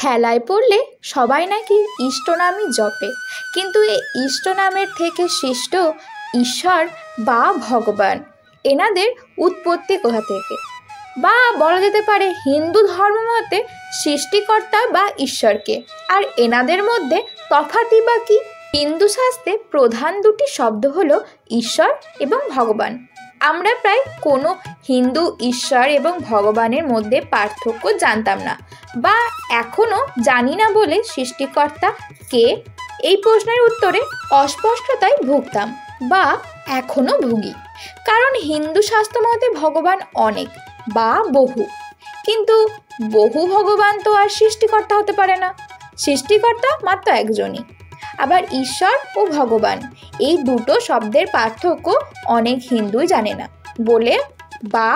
ঠেলায় পড়লে সবাই নাকি ইষ্টনামই জপে, কিন্তু এই ইষ্টনামের থেকে সৃষ্ট ঈশ্বর বা ভগবান এনাদের উৎপত্তি কোথা থেকে? বা বলা যেতে পারে হিন্দু ধর্ম মতে সৃষ্টিকর্তা বা ঈশ্বরকে, আর এনাদের মধ্যে তফাৎই বা কি? হিন্দু শাস্ত্রে প্রধান দুটি শব্দ হলো ঈশ্বর এবং ভগবান। আমরা প্রায় কোনো হিন্দু ঈশ্বর এবং ভগবানের মধ্যে পার্থক্য জানতাম না, বা এখনও জানি না বলে সৃষ্টিকর্তা কে এই প্রশ্নের উত্তরে অস্পষ্টতায় ভুগতাম বা এখনও ভুগি। কারণ হিন্দু শাস্ত্র মতে ভগবান অনেক বা বহু, কিন্তু বহু ভগবান তো আর সৃষ্টিকর্তা হতে পারে না, সৃষ্টিকর্তা মাত্র একজনই। আবার ঈশ্বর ও ভগবান এই দুটো শব্দের পার্থক্য অনেক হিন্দুই জানে না বলে, বা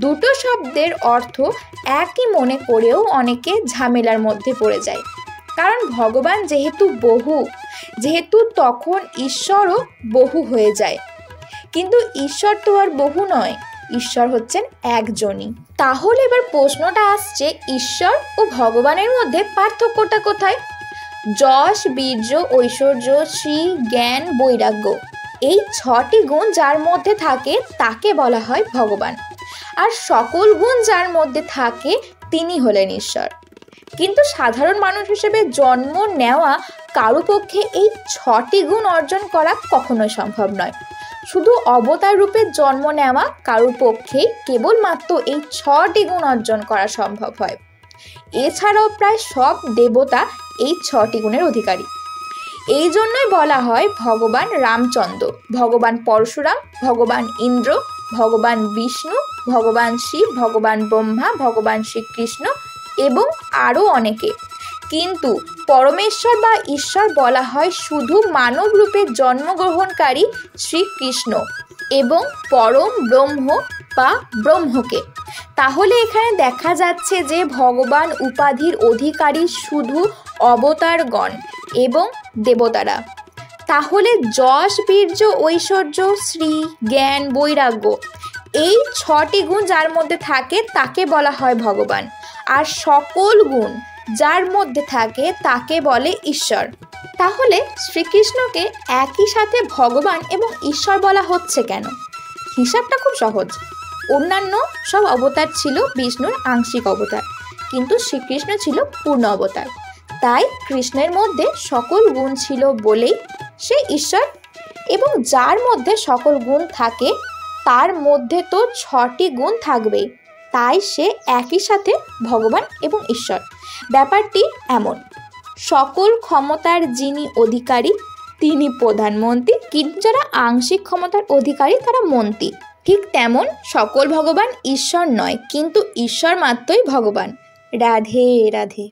দুটো শব্দের অর্থ একই মনে করেও অনেকে ঝামেলার মধ্যে পড়ে যায়। কারণ ভগবান যেহেতু বহু, যেহেতু তখন ঈশ্বরও বহু হয়ে যায়, কিন্তু ঈশ্বর তো আর বহু নয়, ঈশ্বর হচ্ছেন একজনই। তাহলে এবার প্রশ্নটা আসছে, ঈশ্বর ও ভগবানের মধ্যে পার্থক্যটা কোথায়? যশ, বীর্য, ঐশ্বর্য, শ্রী, জ্ঞান, বৈরাগ্য এই 6টি গুণ যার মধ্যে থাকে তাকে বলা হয় ভগবান, আর সকল গুণ যার মধ্যে থাকে তিনি হলেন ঈশ্বর। কিন্তু সাধারণ মানুষ হিসেবে জন্ম নেওয়া কারো পক্ষে এই 6টি গুণ অর্জন করা কখনোই সম্ভব নয়। শুধু অবতার রূপে জন্ম নেওয়া কারোর পক্ষেই কেবলমাত্র এই 6টি গুণ অর্জন করা সম্ভব হয়। এছাড়াও প্রায় সব দেবতা এই 6টি গুণের অধিকারী। এই জন্যই বলা হয় ভগবান রামচন্দ্র, ভগবান পরশুরাম, ভগবান ইন্দ্র, ভগবান বিষ্ণু, ভগবান শিব, ভগবান ব্রহ্মা, ভগবান শ্রীকৃষ্ণ এবং আরও অনেকে। কিন্তু পরমেশ্বর বা ঈশ্বর বলা হয় শুধু মানব রূপে জন্মগ্রহণকারী শ্রীকৃষ্ণ এবং পরম ব্রহ্ম বা ব্রহ্মকে। তাহলে এখানে দেখা যাচ্ছে যে ভগবান উপাধির অধিকারী শুধু অবতারগণ এবং দেবতারা। তাহলে যশ, বীর্য, ঐশ্বর্য, শ্রী, জ্ঞান, বৈরাগ্য এই 6টি গুণ যার মধ্যে থাকে তাকে বলা হয় ভগবান, আর সকল গুণ যার মধ্যে থাকে তাকে বলে ঈশ্বর। তাহলে শ্রীকৃষ্ণকে একই সাথে ভগবান এবং ঈশ্বর বলা হচ্ছে কেন? হিসাবটা খুব সহজ। অন্যান্য সব অবতার ছিল বিষ্ণুর আংশিক অবতার, কিন্তু শ্রীকৃষ্ণ ছিল পূর্ণ অবতার। তাই কৃষ্ণের মধ্যে সকল গুণ ছিল বলেই সে ঈশ্বর, এবং যার মধ্যে সকল গুণ থাকে তার মধ্যে তো 6টি গুণ থাকবেই, তাই সে একই সাথে ভগবান এবং ঈশ্বর। ব্যাপারটি এমন, সকল ক্ষমতার যিনি অধিকারী তিনি প্রধানমন্ত্রী, কিন্তু যারা আংশিক ক্ষমতার অধিকারী তারা মন্ত্রী। ঠিক তেমন সকল ভগবান ঈশ্বর নয়, কিন্তু ঈশ্বর মাত্রই ভগবান। রাধে রাধে।